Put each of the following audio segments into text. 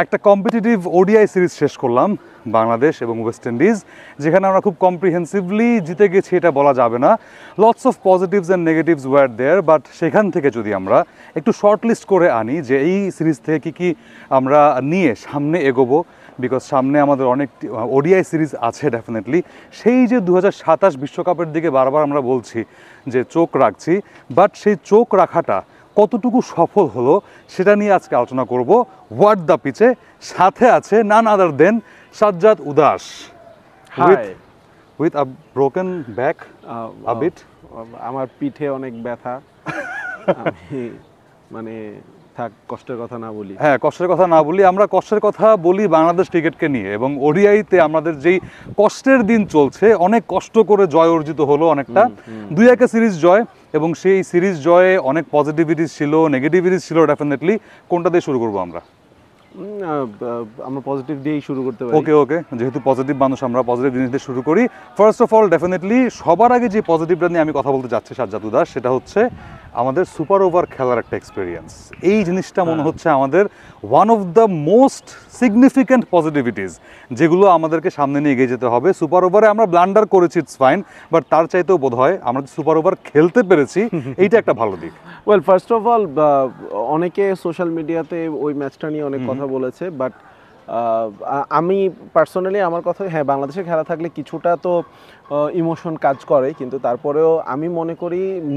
একটা competitive ODI series শেষ করলাম বাংলাদেশ এবং ওয়েস্ট ইন্ডিজ, যেখানে আমরা খুব কম্প্রিহেন্সিভলি জিতে গেছি এটা বলা যাবে না। Lots of positives and negatives were there, but সেখান থেকে যদি আমরা একটু শর্ট লিস্ট করে আনি যে এই সিরিজ থেকে কী কী আমরা নিয়ে সামনে এগোবো, বিকজ সামনে আমাদের অনেক ওডিআই সিরিজ আছে ডেফিনেটলি। সেই যে 2027 বিশ্বকাপের দিকে বারবার আমরা বলছি যে চোখ রাখছি, বাট সেই চোখ রাখাটা কতটুকু সফল হলো সেটা নিয়ে আজকে আলোচনা করব হোয়াট দ্য পিচে। সাথে আছে নান আদার দেন সাজ্জাদ উদাস, with a broken back a bit. আমার পিঠে অনেক ব্যথা, আমি মানে থাক কষ্টের কথা না বলি। হ্যাঁ, কষ্টের কথা না বলি, আমরা কষ্টের কথা বলি বাংলাদেশ ক্রিকেটকে নিয়ে। এবং ওডিআইতে আমাদের যেই কষ্টের দিন চলছে, অনেক কষ্ট করে জয় অর্জিত হলো অনেকটা, 2-1 সিরিজ জয়, এবং সেই সিরিজ জয়ে অনেক পজিটিভিটিস ছিল, নেগেটিভিটিস ছিল ডেফিনেটলি। কোনটা দিয়ে শুরু করবো আমরা? আমরা পজিটিভ দিয়েই শুরু করতে পারি। ওকে, যেহেতু পজিটিভ মানুষ, আমরা পজিটিভ জিনিস দিয়ে শুরু করি। ফার্স্ট অফ অল ডেফিনেটলি সবার আগে যে পজিটিভটা নিয়ে আমি কথা বলতে যাচ্ছি সাজ্জাদ উদাস, সেটা হচ্ছে আমাদের সুপার ওভার খেলার একটা এক্সপিরিয়েন্স। এই জিনিসটা মনে হচ্ছে আমাদের one of the most significant positivities, যেগুলো আমাদেরকে সামনে নিয়ে এগিয়ে যেতে হবে। সুপার ওভারে আমরা ব্লান্ডার করেছি, ইটস ফাইন, বাট তার চাইতেও বোধ হয় আমরা সুপার ওভার খেলতে পেরেছি, এইটা একটা ভালো দিক। ওয়েল, ফার্স্ট অফ অল অনেকে সোশ্যাল মিডিয়াতে ওই ম্যাচটা নিয়ে অনেক কথা বলেছে, বাট আমি পার্সোনালি আমার কথা, হ্যাঁ বাংলাদেশে খেলা থাকলে কিছুটা তো ইমোশন কাজ করে, কিন্তু তারপরেও আমি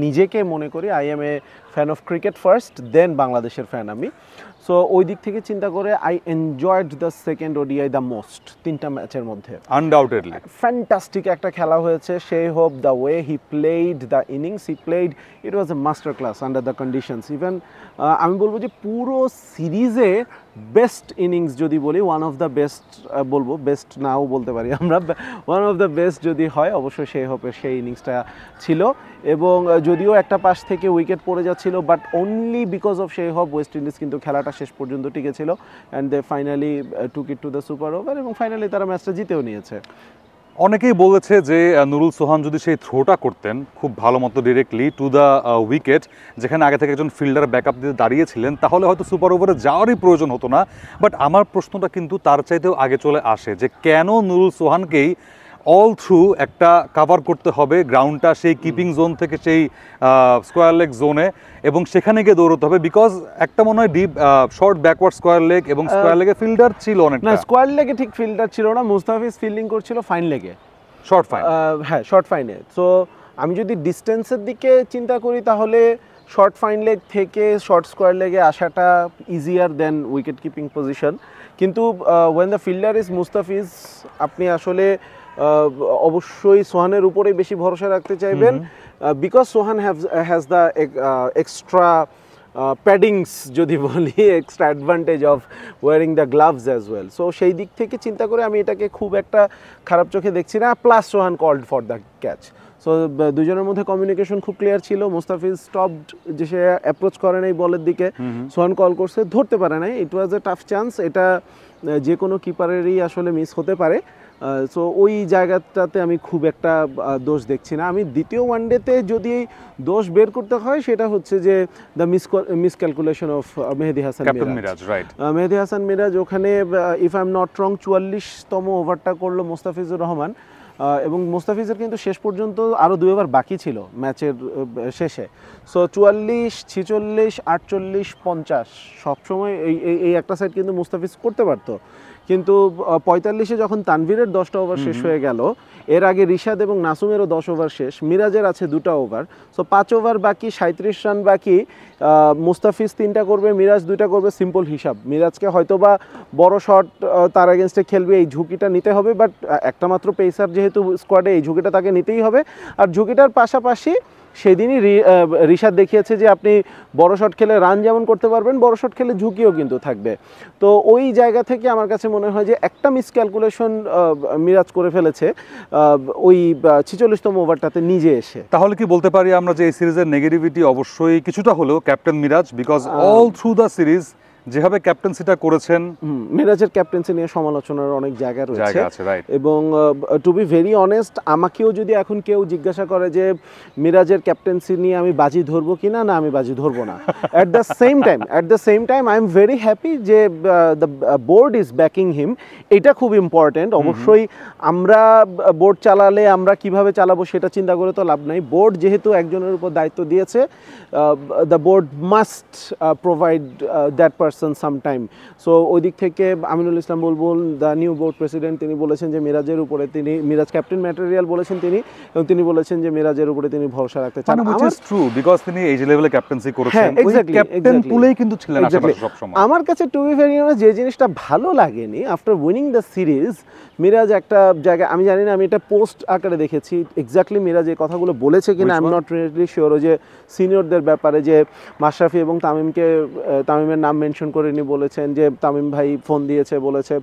নিজেকে মনে করি I am a fan of cricket first, then বাংলাদেশের ফ্যান আমি। সো ওই দিক থেকে চিন্তা করে I enjoyed the second ODI the most. 3টা ম্যাচের মধ্যে আনডাউটেডলি ফ্যান্টাস্টিক একটা খেলা হয়েছে। Shai Hope the way he played the innings he played, it was a master class under the conditions. Even আমি বলবো যে পুরো সিরিজে বেস্ট ইনিংস যদি বলি, ওয়ান অফ দ্য বেস্ট বলবো, বেস্ট নাও বলতে পারি আমরা, ওয়ান অফ দ্য বেস্ট যদি হয় অবশ্যই সেই হোপের সেই ইনিংসটা ছিল। এবং যদিও একটা পাশ থেকে উইকেট পড়ে যাচ্ছিল, but only because of Shai Hope West Indies কিন্তু খেলাটা শেষ পর্যন্ত টিকেছিল, and they finally took it to the super over, এবং ফাইনালি তারা ম্যাচটা জিতেও নিয়েছে। অনেকেই বলেছে যে নুরুল সোহান যদি সেই থ্রোটা করতেন খুব ভালো মতো ডিরেক্টলি টু দ্য উইকেট, যেখানে আগে থেকে একজন ফিল্ডার ব্যাকআপ দিতে দাঁড়িয়েছিলেন, তাহলে হয়তো সুপার ওভারে যাওয়ারই প্রয়োজন হতো না। বাট আমার প্রশ্নটা কিন্তু তার চাইতেও আগে চলে আসে যে কেন নুরুল সোহানকেই অল থ্রু একটা কাভার করতে হবে গ্রাউন্ডটা, সেই কিপিং জোন থেকে সেই স্কোয়ার লেগ জোনে, এবং সেখানে গিয়ে দৌড়তে হবে। বিকজ একটা মনে হয় deep short backward square leg, এবং স্কোয়ার লেগে ফিল্ডার ছিল অনেক না, স্কোয়ার লেগে ঠিক ফিল্ডার ছিল না, মুস্তাফিজ ফিল্ডিং করছিল ফাইন লেগে, শর্ট ফাইন। হ্যাঁ শর্ট ফাইনে। সো আমি যদি ডিস্টেন্সের দিকে চিন্তা করি তাহলে শর্ট ফাইন লেগ থেকে শর্ট স্কোয়ার লেগে আসাটা easier than wicket keeping position. কিন্তু when the fielder is Mustafiz, আপনি আসলে অবশ্যই সোহানের উপরেই বেশি ভরসা রাখতে চাইবেন, because Sohan has the extra প্যাডিংস যদি বলি, extra advantage of wiring the gloves as well. So সেই দিক থেকে চিন্তা করে আমি এটাকে খুব একটা খারাপ চোখে দেখছি না। Plus Sohan called for the catch, so দুজনের মধ্যে কমিউনিকেশন খুব ক্লিয়ার ছিল। মুস্তাফিজ স্টপড, যে সে অ্যাপ্রোচ করে নাই বলের দিকে, সোহান কল করছে, ধরতে পারে নাই। ইট ওয়াজ এ টাফ চান্স, এটা যে কোনো কিপারেরই আসলে মিস হতে পারে। সো ওই জায়গাটাতে আমি খুব একটা দোষ দেখছি না। আমি দ্বিতীয় ওয়ানডেতে যদি দোষ বের করতে হয় সেটা হচ্ছে যে the miscalculation of Mehedi Hasan Miraz. Mehedi Hasan Miraz ওখানে, if I am not wrong, 44তম ওভারটা করলো মুস্তাফিজুর রহমান, এবং মুস্তাফিজের কিন্তু শেষ পর্যন্ত আরও 2 ওভার বাকি ছিল ম্যাচের শেষে। সো 44, 46, 48, 50 সবসময় এই একটা সাইড কিন্তু মুস্তাফিজ করতে পারতো। কিন্তু 45-এ যখন তানভীরের 10টা ওভার শেষ হয়ে গেল, এর আগে রিশাদ এবং নাসুমেরও 10 ওভার শেষ, মিরাজের আছে 2টা ওভার, সো 5 ওভার বাকি, 37 রান বাকি। মুস্তাফিজ 3টা করবে, মিরাজ 2টা করবে, সিম্পল হিসাব। মিরাজকে হয়তোবা বড় শট তার এগেনস্টে খেলবে, এই ঝুঁকিটা নিতে হবে, বাট একটা মাত্র পেসার যেহেতু স্কোয়াডে, এই ঝুঁকিটা তাকে নিতেই হবে। আর ঝুঁকিটার পাশাপাশি সেদিনই রিশাদ দেখিয়েছে যে আপনি বড় শট খেলে রান যেমন করতে পারবেন, বড় শট খেলে ঝুঁকিও কিন্তু থাকবে। তো ওই জায়গা থেকে আমার কাছে মনে হয় যে একটা মিসক্যালকুলেশন মিরাজ করে ফেলেছে ওই 46তম ওভারটাতে নিজে এসে। তাহলে কি বলতে পারি আমরা যে এই সিরিজের নেগেটিভিটি অবশ্যই কিছুটা হলেও captain Miraz, because all through the series যেভাবে ক্যাপ্টেন্সিটা করেছেন, মিরাজের ক্যাপ্টেন্সি নিয়ে সমালোচনার অনেক জায়গা রয়েছে, জায়গা আছে, রাইট। এবং টু বি ভেরি অনেস্ট, আমাকেও যদি এখন কেউ জিজ্ঞাসা করে যে মিরাজের ক্যাপ্টেন্সি নিয়ে আমি বাজি ধরবো কিনা, না আমি বাজি ধরবো না। At the same time I am very happy যে দ্য বোর্ড ইজ ব্যাকিং হিম। এটা খুব ইম্পর্টেন্ট। অবশ্যই আমরা বোর্ড চালালে আমরা কিভাবে চালাবো সেটা চিন্তা করে তো লাভ নাই। বোর্ড যেহেতু একজনের উপর দায়িত্ব দিয়েছে, the board must provide that person some time. So ওই দিক থেকে আমিনুল ইসলাম বুলবুল, দ্য নিউ বোর্ড প্রেসিডেন্ট, তিনি বলেছেন যে মিরাজের উপরে তিনি, মিরাজ ক্যাপ্টেন ম্যাটেরিয়াল বলেছেন তিনি, এবং তিনি বলেছেন যে মিরাজের উপরে তিনি ভরসা রাখতে চান। which is true because তিনি এই যে লেভেলে ক্যাপ্টেন্সি করেছেন, ওই ক্যাপ্টেন পুলেই কিন্তু ছিলেন আশেপাশে সব সময়। আমার কাছে টু বি ভেরি অনেস্ট যে জিনিসটা ভালো লাগেনি, after winning the series Miraz একটা জায়গায়, আমি জানি না, আমি এটা পোস্ট আকারে দেখেছি, এক্স্যাক্টলি মিরাজ এই কথাগুলো বলেছে কিনা I am not really sure, যে সিনিয়রদের ব্যাপারে যে মাশরাফি এবং তামিমের নাম মেনশন করে উনি বলেছেন যে তামিম ভাই ফোন দিয়েছে, বলেছে।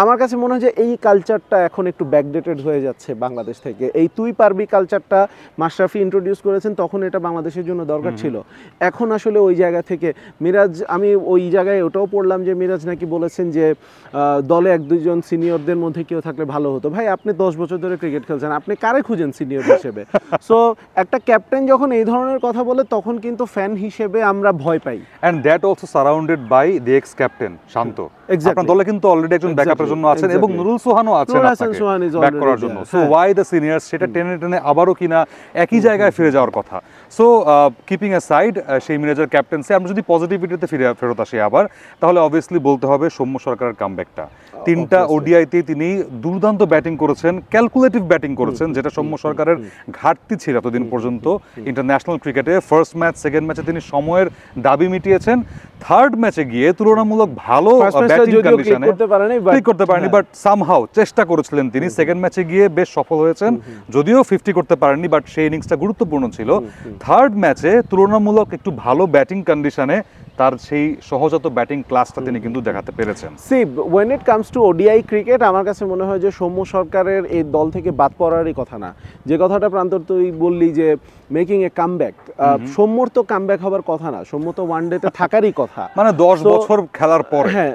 আমার কাছে মনে হয় যে এই কালচারটা এখন একটু ব্যাকডেটেড হয়ে যাচ্ছে বাংলাদেশ থেকে। এই তুই পারবি কালচারটা মাশরাফি ইন্ট্রোডিউস করেছেন, তখন এটা বাংলাদেশের জন্য দরকার ছিল। এখন আসলে ওই জায়গা থেকে মিরাজ, আমি ওই জায়গায় ওটাও পড়লাম যে মিরাজ নাকি বলেছেন যে দলে এক দুজন সিনিয়রদের মধ্যে কেউ থাকলে ভালো হতো। ভাই আপনি 10 বছর ধরে ক্রিকেট খেলছেন, আপনি কারে খুঁজেন সিনিয়র হিসেবে? সো একটা ক্যাপ্টেন যখন এই ধরনের কথা বলে তখন কিন্তু ফ্যান হিসেবে আমরা ভয় পাই। And that also surrounded by the ex captain Shanto. আপনার দলে কিন্তু অলরেডি একজন ব্যাকআপের জন্য আছেন, এবং নুরুল সোহানও আছেন ব্যাক করার জন্য। সো ওয়াই দ্য সিনিয়র্স, সেটা টেনে টেনে আবারও কিনা একই জায়গায় ফিরে যাওয়ার কথা। সো কিপিং এ সাইড সেই মিরাজের ক্যাপ্টেন্সি, আমরা যদি পজিটিভিটিতে ফেরত আসি আবার, তাহলে অবভিয়াসলি বলতে হবে সৌম্য সরকারের কামব্যাকটা। 3টা ওডিআইতে তিনি দুর্দান্ত ব্যাটিং করেছেন, ক্যালকুলেটিভ ব্যাটিং করেছেন, যেটা সৌম্য সরকারের ঘাটতি ছিল এতদিন পর্যন্ত ইন্টারন্যাশনাল ক্রিকেটে। ফার্স্ট ম্যাচ, সেকেন্ড ম্যাচে তিনি সময়ের দাবি মিটিয়েছেন, থার্ড ম্যাচে গিয়ে তুলনামূলক ভালো ব্যাটিং কন্ডিশনে ক্লিক করতে পারেনি, বাট সামহাউ চেষ্টা করেছিলেন তিনি। সেকেন্ড ম্যাচে গিয়ে বেশ সফল হয়েছেন, যদিও 50 করতে পারেননি, বাট সেই ইনিংসটা গুরুত্বপূর্ণ ছিল। থার্ড ম্যাচে তুলনামূলক একটু ভালো ব্যাটিং কন্ডিশনে তার সেই সহজাত ব্যাটিং ক্লাসটা তিনি কিন্তু দেখাতে পেরেছেন। See when it comes to ODI cricket, আমার কাছে মনে হয় যে সৌম্য সরকারের এই দল থেকে বাদ পড়ারই কথা না। যে কথাটা প্রান্তর তুই বললি যে মেকিং এ কামব্যাক, সৌম্যর তো কামব্যাক হবার কথা না, সৌম্য তো ওয়ানডেতে থাকারই কথা, মানে 10 বছর খেলার পরে। হ্যাঁ,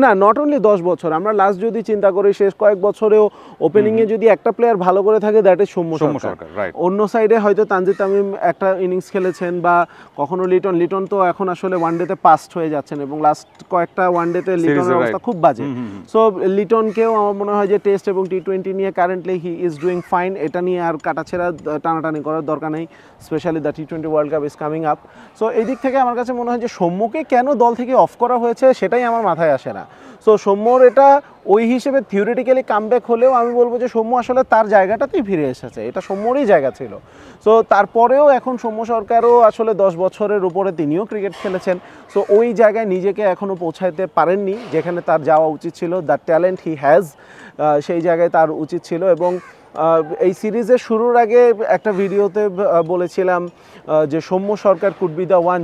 না, নট অনলি 10 বছর, আমরা লাস্ট যদি চিন্তা করি শেষ কয়েক বছরেও ওপেনিং এ যদি একটা প্লেয়ার ভালো করে থাকে, দ্যাট ইজ সৌম্য সরকার। অন্য সাইডে হয়তো তানজিদ তামিম একটা ইনিংস খেলেছেন, বা কখনো লিটন তো এখন আসলে ওয়ানডেতে পাস্ট হয়ে যাচ্ছেন, এবং লাস্ট কয়েকটা ওয়ানডেতে লিটনের অবস্থা খুব বাজে। সো লিটনকেও আমার মনে হয় যে টেস্ট এবং টি20 নিয়ে currently he is doing fine, এটা নিয়ে আর কাটাছেড়া টানাটানি করার দরকার নেই, specially the T20 world cup is coming up. So এই দিক থেকে আমার কাছে মনে হয় যে সৌম্যকে কেন দল থেকে অফ করা হয়েছে সেটাই আমার মাথায় আসে না। সো সৌম্যর এটা ওই হিসেবে থিওরিটিক্যালি কামব্যাক হলেও আমি বলবো যে সৌম্য আসলে তার জায়গাটাতেই ফিরে এসেছে, এটা সৌম্যরই জায়গা ছিল। সো তারপরেও এখন সৌম্য সরকারও আসলে 10 বছরের উপরে তিনিও ক্রিকেট খেলেছেন, সো ওই জায়গায় নিজেকে এখনও পৌঁছাতে পারেননি যেখানে তার যাওয়া উচিত ছিল। দ্য ট্যালেন্ট হি হ্যাজ, সেই জায়গায় তার উচিত ছিল। এবং এই সিরিজের শুরুর আগে একটা ভিডিওতে বলেছিলাম যে Soumya Sarkar could be the one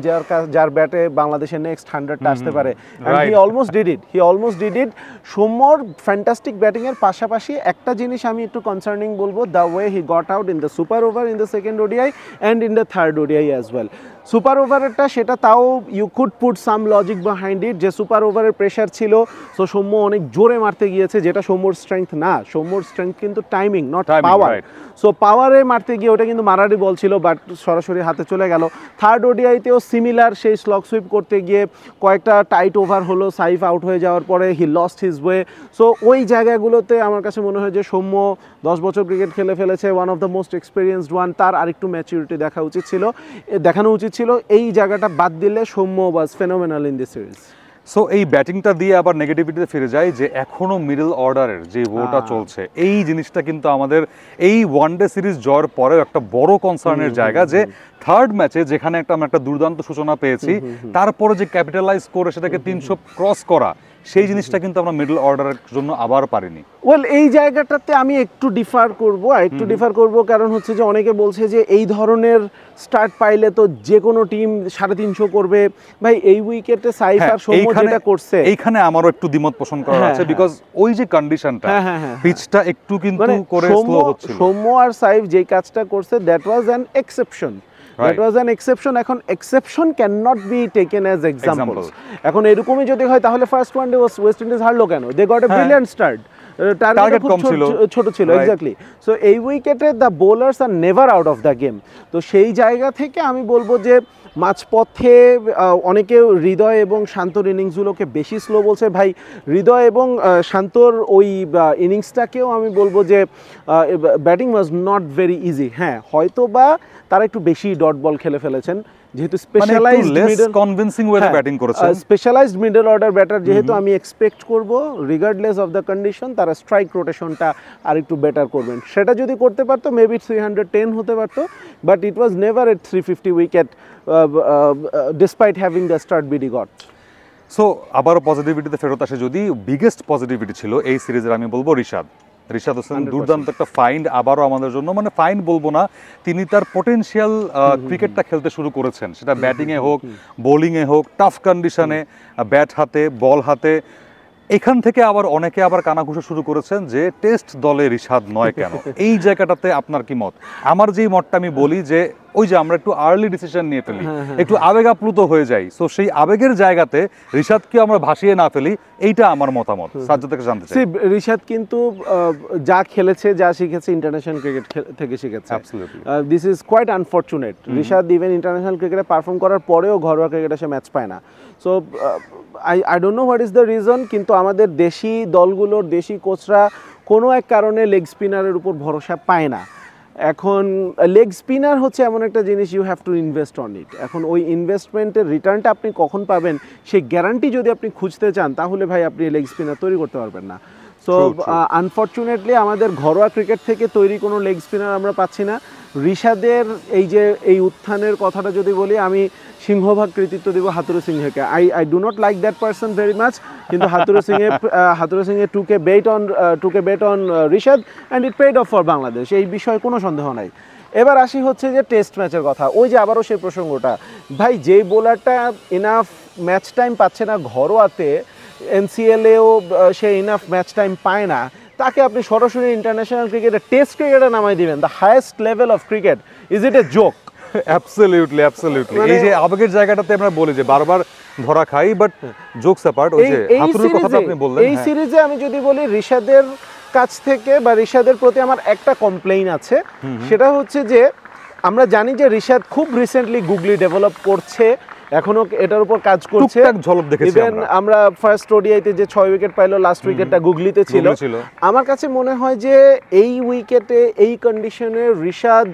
যার ব্যাটে বাংলাদেশের নেক্সট 100টা আসতে পারে, and he almost did it. সৌম্যর ফ্যান্টাস্টিক ব্যাটিংয়ের পাশাপাশি একটা জিনিস আমি একটু কনসার্নিং বলবো, the way he got out in the super over in the second ODI and in the third ODI as well. Super ওভারেরটা সেটা তাও you could put some logic behind it, যে সুপার ওভারের প্রেশার ছিল, so Soumya অনেক জোরে মারতে গিয়েছে, যেটা সৌম্যর স্ট্রেংথ না। সৌম্যর স্ট্রেংথ কিন্তু টাইমিং, নট পাওয়ার। সো পাওয়ারে মারতে গিয়ে ওটা কিন্তু মারারই বল ছিল, বাট সরাসরি হাতে চলে গেল। থার্ড ওডিআইতেও সিমিলার, সেই স্লগ সুইপ করতে গিয়ে কয়েকটা টাইট ওভার হলো, সাইফ আউট হয়ে যাওয়ার পরে he lost his way. So ওই জায়গাগুলোতে আমার কাছে মনে হয় যে সৌম্য 10 বছর ক্রিকেট খেলে ফেলেছে, one of the most experienced one, তার আরেকটু ম্যাচুরিটি দেখানো উচিত ছিল। এই জায়গাটা বাদ দিলে Soumya was phenomenal in this series. So এই ব্যাটিংটা দিয়ে আবার নেগেটিভিটিতে ফিরে যায় যে এখনো মিডল অর্ডারের যে ওটা চলছে, এই জিনিসটা কিন্তু আমাদের এই ওয়ানডে সিরিজ জয়ের পরেও একটা বড় কনসার্নের জায়গা, যে থার্ড ম্যাচে যেখানে আমরা একটা দুর্দান্ত সূচনা পেয়েছি, তারপরে যে ক্যাপিটালাইজ করে সেটাকে 300 ক্রস করা, সেই জিনিসটা কিন্তু আমরা মিডল অর্ডারের জন্য আবার পারিনি। ওয়েল, এই জায়গাটাতে আমি একটু ডিফার করব, কারণ হচ্ছে যে অনেকে বলছে যে এই ধরনের স্টার্ট পাইলে তো যে কোনো টিম 350 করবে। ভাই এই উইকেটে সাইফ আর সৌম্য যেটা করছে, এইখানে আমারও একটু দ্বিমত পোষণ করা আছে, বিকজ ওই যে কন্ডিশনটা, পিচটা একটু কিন্তু করে স্লো হচ্ছিল। সৌম্য আর সাইফ যেই কাজটা করছে, that was an exception. That was an exception. এখন exception can not be taken as example. এখন এরকমই যদি হয় তাহলে ফার্স্ট ওয়ানডে ওয়েস্ট ইন্ডিজ হারলো কেন? They got a brilliant start, target খুব ছোট ছিল, এক্স্যাক্টলি। সো এই উইকেটে the bowlers are never out of the game. তো সেই জায়গা থেকে আমি বলবো যে মাঝপথে অনেকে হৃদয় এবং শান্তর ইনিংসগুলোকে বেশি স্লো বলছে। ভাই, হৃদয় এবং শান্তর ওই ইনিংসটাকেও আমি বলবো যে batting was not very easy. হ্যাঁ, হয়তো বা তারা একটু বেশি ডট বল খেলে ফেলেছেন, যেহেতু স্পেশালাইজড মিডল অর্ডার ব্যাটার, যেহেতু আমি এক্সপেক্ট করব রিগার্ডলেস অফ দ্য কন্ডিশন তারা স্ট্রাইক রোটেশনটা আর একটু বেটার করবেন। সেটা যদি করতে পারতো মেবি 310 হতে পারতো, but it was never at 350 wicket despite having the start BD goat. So আবারও পজিটিভিটিতে ফেরত আসে, যদি বিগেস্ট পজিটিভিটি ছিল এই সিরিজের, আমি বলবো রিশাদ হোসেন দুর্দান্ত একটা ফাইন্ড আবারও আমাদের জন্য, মানে ফাইন্ড বলবো না, তিনি তার পটেনশিয়াল ক্রিকেটটা খেলতে শুরু করেছেন, সেটা ব্যাটিংয়ে হোক বোলিংয়ে হোক, টাফ কন্ডিশনে ব্যাট হাতে বল হাতে। এখান থেকে আবার অনেকে আবার কানাঘুষা শুরু করেছেন যে টেস্ট দলে রিশাদ নয় কেন। এই জায়গাটাতে আপনার কি মত? আমার যেই মতটা আমি বলি যে ওই যে আমরা একটু আর্লি ডিসিশন নিয়ে ফেলি, একটু আবেগ আপ্লুত হয়ে যাই, সো সেই আবেগের জায়গাতে রিশাদকে আমরা ভাসিয়ে না ফেলি, এইটা আমার মতামত। সাজ্জাদ থেকে জানতে চাই। রিশাদ কিন্তু যা খেলেছে, যা শিখেছে ইন্টারন্যাশনাল ক্রিকেট থেকে শিখেছে। This is quite unfortunate. Rishad even international ক্রিকেটে পারফর্ম করার পরেও ঘরোয়া ক্রিকেটে সে ম্যাচ পায় না। So I don't know what is the reason, কিন্তু আমাদের দেশি দলগুলোর দেশি কোচরা কোনো এক কারণে লেগ স্পিনারের উপর ভরসা পায় না। এখন লেগ স্পিনার হচ্ছে এমন একটা জিনিস, you have to invest on it. এখন ওই ইনভেস্টমেন্টের রিটার্নটা আপনি কখন পাবেন সেই গ্যারান্টি যদি আপনি খুঁজতে চান, তাহলে ভাই আপনি লেগ স্পিনার তৈরি করতে পারবেন না। সো আনফর্চুনেটলি আমাদের ঘরোয়া ক্রিকেট থেকে তৈরি কোনো লেগ স্পিনার আমরা পাচ্ছি না। রিশাদের এই উত্থানের কথাটা যদি বলি, আমি সিংহভাগ কৃতিত্ব দেব হাতুরু সিংহকে। I do not like that person very much, কিন্তু Hathurusinghe took a bet on Rishad and it paid off for Bangladesh, এই বিষয়ে কোনো সন্দেহ নাই। এবার আসি হচ্ছে যে টেস্ট ম্যাচের কথা, ওই যে আবারও সেই প্রসঙ্গটা, ভাই যেই বোলারটা এনাফ ম্যাচ টাইম পাচ্ছে না ঘরোয়াতে, এনসিএলেও সে ইনাফ ম্যাচ টাইম পায় না, তাকে আপনি সরাসরি ইন্টারন্যাশনাল ক্রিকেটে টেস্ট ক্রিকেটে নামাই দিবেন, the highest level of cricket, is it a joke? Absolutely. এই যে আবেগের জায়গাটাতে আমরা বলি যে বারবার ধরা খাই, বাট জোকস অ্যাপার্ট, ওই যে হাতুরুর কথাটা আপনি বললেন, এই সিরিজে আমি যদি বলি রিশাদের কাছ থেকে বা রিশাদের প্রতি আমার একটা কমপ্লেইন আছে, সেটা হচ্ছে যে আমরা জানি যে রিশাদ খুব রিসেন্টলি গুগলি ডেভেলপ করছে, এখনো এটার উপর কাজ করছে। ইভেন আমরা ফার্স্ট ওডিআইতে যে 6 উইকেট পাইলো, লাস্ট উইকেটটা গুগলিতে ছিল। আমার কাছে মনে হয় যে এই উইকেটে এই কন্ডিশনে Rishad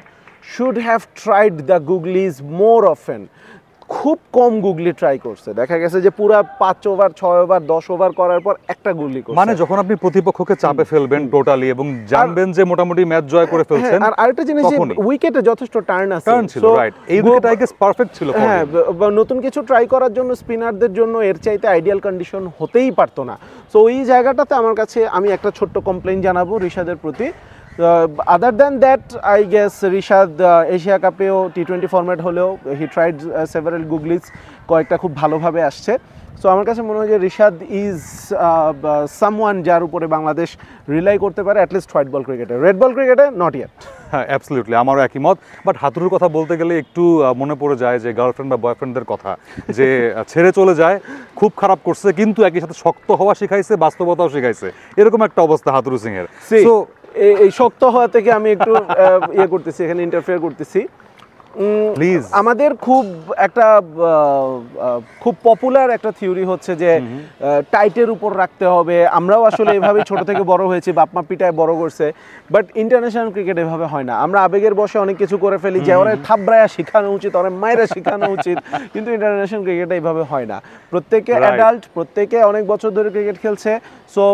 should have tried the googlis more often. খুব কম গুগলি ট্রাই করছে, দেখা গেছে যে পুরো 5 ওভার 6 ওভার 10 ওভার করার পর একটা গুগলি করছে। মানে যখন আপনি প্রতিপক্ষকে চাপে ফেলবেন টোটালি এবং জানবেন যে মোটামুটি ম্যাচ জয় করে ফেলছেন। আর আরেকটা জিনিস, যে উইকেটে যথেষ্ট টার্ন আছে, ছিল রাইট, এই উইকেট আই গেস পারফেক্ট ছিল। হ্যাঁ, নতুন কিছু ট্রাই করার জন্য স্পিনারদের জন্য এর চাইতে আইডিয়াল কন্ডিশন হতেই পারতো না। সো ওই জায়গাটাতে আমার কাছে আমি একটা ছোট্ট কমপ্লেইন জানাবো রিশাদের প্রতি। Other than that, I guess Rishad Asia কাপেও T20 ফরম্যাট হলেও হি ট্রাইড সেভারাল গুগলিস, কয়েকটা খুব ভালোভাবে আসছে। সো আমার কাছে মনে হয় যে রিশাদ ইজ সামওয়ান যার উপরে বাংলাদেশ রিলাই করতে পারে, অ্যাটলিস্ট হোয়াইট বল ক্রিকেটে। রেড বল ক্রিকেটে নট ইয়েট। হ্যাঁ, অ্যাবসলিউটলি, আমারও একই মত। বাট হাতুরুর কথা বলতে গেলে একটু মনে পড়ে যায় যে গার্লফ্রেন্ড বা বয়ফ্রেন্ডদের কথা, যে ছেড়ে চলে যায়, খুব খারাপ করছে, কিন্তু একই সাথে শক্ত হওয়া শিখাইছে, বাস্তবতাও শিখাইছে, এরকম একটা অবস্থা হাতুরু সিংয়ের। সো এই শক্ত হওয়া থেকে আমি একটু করতেছি, এখানে ইন্টারফেয়ার করতেছি। আমাদের খুব পপুলার একটা থিওরি হচ্ছে যে টাইটের উপর রাখতে হবে। আমরাও আসলে এভাবে ছোট থেকে বড় হয়েছি, বাপমা পিটায় বড় করছে, বাট ইন্টারন্যাশনাল ক্রিকেট এভাবে হয় না। আমরা আবেগের বসে অনেক কিছু করে ফেলি, যে ওরা থাবড়ায়া শেখানো উচিত, ওরা মায়েরা শেখানো উচিত, কিন্তু ইন্টারন্যাশনাল ক্রিকেটে এইভাবে হয় না। প্রত্যেকে অ্যাডাল্ট, প্রত্যেকে অনেক বছর ধরে ক্রিকেট খেলছে। সো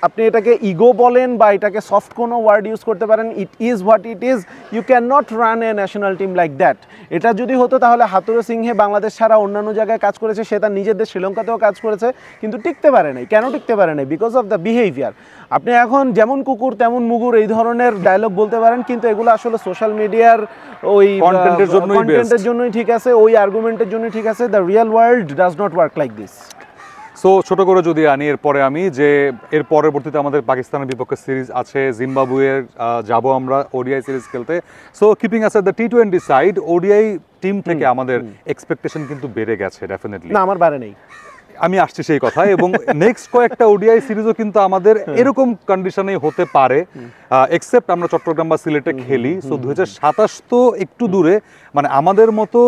আপনি এটাকে ইগো বলেন বা এটাকে সফট কোনো ওয়ার্ড ইউজ করতে পারেন, it is what it is. You can not run a national team like that. এটা যদি হতো তাহলে হাতুরু সিংহে বাংলাদেশ ছাড়া অন্যান্য জায়গায় কাজ করেছে, সে তার নিজের দেশ শ্রীলঙ্কাতেও কাজ করেছে, কিন্তু টিকতে পারে নাই। কেন টিকতে পারে নাই? Because of the behaviour. আপনি এখন যেমন কুকুর তেমন মুগুর এই ধরনের ডায়লগ বলতে পারেন, কিন্তু এগুলো আসলে সোশ্যাল মিডিয়ার ওই কন্টেন্টের জন্যই ঠিক আছে, ওই আর্গুমেন্টের জন্যই ঠিক আছে। The real world does not work like this. So ছোট করে যদি আনি এরপরে আমি যে এর পরবর্তীতে আমাদের পাকিস্তানের বিপক্ষে সিরিজ আছে, জিম্বাবুয়ের যাব আমরা ওডিআই সিরিজ খেলতে। সো কিপিং আস দ্য টি-20 সাইড, ওডিআই টিম থেকে আমাদের এক্সপেকটেশন কিন্তু বেড়ে গেছে ডেফিনেটলি। না, আমার বাড়ে নেই। আমি আসছি সেই কথায়, এবং নেক্সট কয়েকটা ওডিআই সিরিজও কিন্তু আমাদের এরকম কন্ডিশনে হতে পারে, এক্সেপ্ট আমরা চট্টগ্রাম বা সিলেটে খেলি। সো 2027 তো একটু দূরে, মানে আমাদের মতো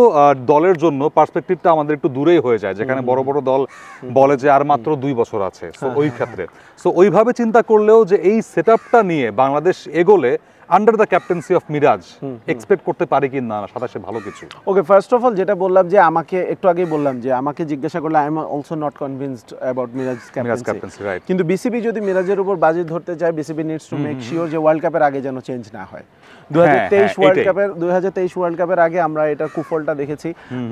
দলের জন্য পার্সপেক্টিভটা আমাদের একটু দূরেই হয়ে যায়, যেখানে বড় বড় দল বলে যে আর মাত্র 2 বছর আছে। সো ওই ক্ষেত্রে সো ওইভাবে চিন্তা করলেও যে এই সেটআপটা নিয়ে বাংলাদেশ এগোলে under the captaincy of Miraz expect করতে পারি কি না 27 ভালো কিছু। ওকে, ফার্স্ট অফ অল যেটা বললাম যে আমাকে একটু আগেই বললাম যে আমাকে জিজ্ঞাসা করলে I am also not convinced about Miraz captaincy, right. কিন্তু বিসিবি যদি মিরাজের উপর বাজি ধরতে চায়, BCB needs to make sure যে ওয়ার্ল্ড কাপের আগে যেন চেঞ্জ না হয়। 2023 ওয়ার্ল্ড কাপের আগে আমরা এটা কুফলটা দেখেছি।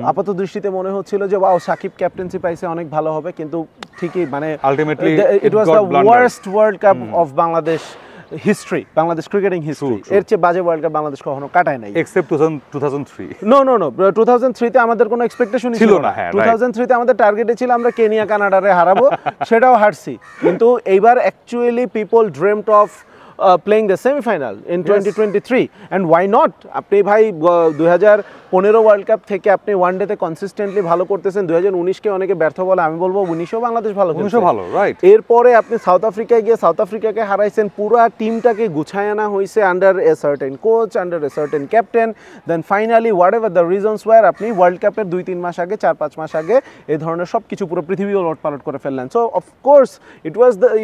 আপাত দৃষ্টিতে মনে হচ্ছিল যে ওয়াও, সাকিব ক্যাপ্টেন্সি পাইছে, অনেক ভালো হবে, কিন্তু ঠিকই মানে ultimately it was the worst world cup of Bangladesh history, Bangladesh cricketing history. এর চেয়ে বাজে ওয়ার্ল্ড কাপ বাংলাদেশ কখনো কাটায় নাই, এক্সেপ্ট 2003। নো 2003 তে আমাদের কোনো এক্সপেকটেশনই ছিল না। 2003 তে আমাদের টার্গেটে ছিল আমরা কেনিয়া কানাডারে হারাবো, সেটাও হারছি। কিন্তু এইবার actually people dreamed of playing the semifinal in 2023, and why not? আপনি ভাই 2015 ওয়ার্ল্ড কাপ থেকে আপনি ওয়ানডেতে কনসিস্টেন্টলি ভালো করতেছেন। 2019-কে অনেকে ব্যর্থ বলে, আমি বলবো 19-ও বাংলাদেশ ভালো খেলছে। রাইট। এরপরে আপনি সাউথ আফ্রিকায় গিয়ে সাউথ আফ্রিকাকে হারাইছেন, পুরো টিমটাকে গুছায় আনা হয়েছে under a certain coach, under a certain captain. Then finally whatever the reasons were, আপনি ওয়ার্ল্ড কাপের 2-3 মাস আগে, 4-5 মাস আগে এই ধরনের সব কিছু পুরো পৃথিবী ওলটপালট করে ফেললেন। So of course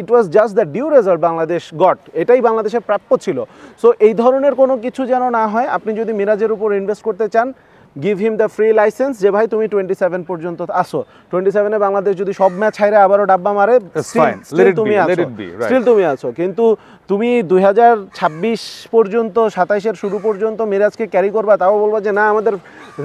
it was just the due result Bangladesh got, এটাই বাংলাদেশের প্রাপ্য ছিল। সো এই ধরনের কোনো কিছু যেন না হয়। আপনি যদি মিরাজের উপর ইনভেস্ট করতে চান, give him the free licence, যে ভাই তুমি 27 পর্যন্ত আসো, 27-এ বাংলাদেশ যদি সব ম্যাচ হাইরে আবারও ডাব্বা মারে, স্টিল তুমি আছো। কিন্তু তুমি 2026 পর্যন্ত, 27-এর শুরু পর্যন্ত মিরাজকে ক্যারি করবা, তাও বলবা যে না আমাদের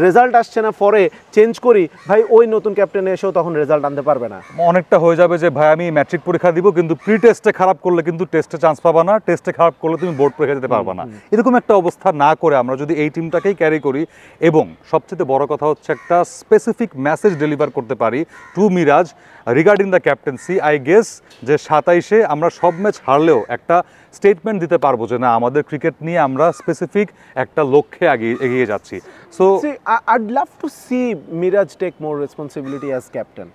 রেজাল্ট আসছে না, পরে চেঞ্জ করি, ভাই ওই নতুন ক্যাপ্টেন এসেও তখন রেজাল্ট আনতে পারবে না। অনেকটা হয়ে যাবে যে ভাই আমি ম্যাট্রিক পরীক্ষা দিব, কিন্তু প্রি টেস্টে খারাপ করলে কিন্তু টেস্টে চান্স পাবা না, টেস্টে খারাপ করলে তুমি বোর্ড পরীক্ষা দিতে পারবা না। এরকম একটা অবস্থা না করে আমরা যদি এই টিমটাকেই ক্যারি করি, এবং সবচেয়ে বড় কথা হচ্ছে একটা স্পেসিফিক মেসেজ ডেলিভার করতে পারি to Miraz regarding the captaincy, I guess যে 27-এ আমরা সব ম্যাচ হারলেও একটা স্টেটমেন্ট দিতে পারবো যে না আমাদের ক্রিকেট নিয়ে আমরা স্পেসিফিক একটা লক্ষ্যে এগিয়ে যাচ্ছি। So I'd love to see Miraj take more responsibility as captain.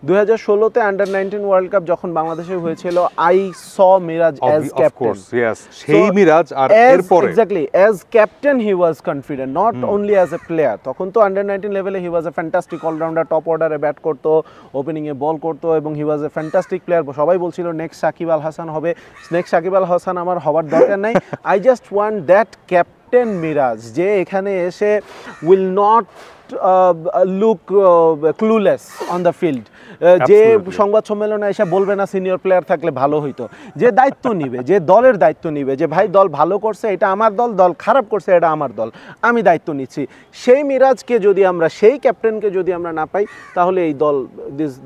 2016-তে আন্ডার 19 ওয়ার্ল্ড কাপ যখন বাংলাদেশে হয়েছিল, I saw Miraz as captain. সেই মিরাজ, আর এরপরে exactly as captain he was confident, not only as a player. তখন তো আন্ডার 19 লেভেলে he was a fantastic allrounder, top অর্ডারে ব্যাট করতো, ওপেনিংয়ে বল করতো, এবং হি ওয়াজ এ ফ্যান্টাস্টিক প্লেয়ার। সবাই বলছিল নেক্সট সাকিব আল হাসান হবে, নেক্সট সাকিব আল হাসান আমার হওয়ার দরকার নাই। I just want that captain Miraz, যে এখানে এসে will not look clueless on the field, যে সংবাদ সম্মেলনে এসে বলবে না সিনিয়র প্লেয়ার থাকলে ভালো হইতো, যে দায়িত্ব নিবে, যে দলের দায়িত্ব নিবে, যে ভাই দল ভালো করছে এটা আমার দল, দল খারাপ করছে এটা আমার দল, আমি দায়িত্ব নিচ্ছি। সেই মিরাজকে যদি আমরা, সেই ক্যাপ্টেনকে যদি আমরা না পাই, তাহলে এই দল,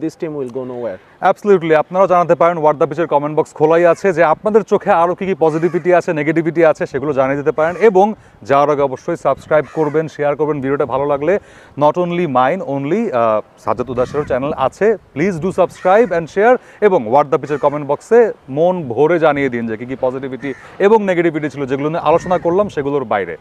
this team will go nowhere. Absolutely. আপনারাও জানাতে পারেন, হোয়াট দ্য পিচের কমেন্ট বক্স খোলাই আছে, যে আপনাদের চোখে আরও কী কী পজিটিভিটি আছে, নেগেটিভিটি আছে, সেগুলো জানিয়ে দিতে পারেন। এবং যাওয়ার আগে অবশ্যই সাবস্ক্রাইব করবেন, শেয়ার করবেন ভিডিওটা ভালো লাগলে। Not only mine, only Sajjad উদাসেরও চ্যানেল আছে, please do subscribe and share. এবং হোয়াট দ্য পিচের কমেন্ট বক্সে মন ভরে জানিয়ে দিন যে কী কী পজিটিভিটি এবং নেগেটিভিটি ছিল, যেগুলো নিয়ে আলোচনা করলাম সেগুলোর বাইরে।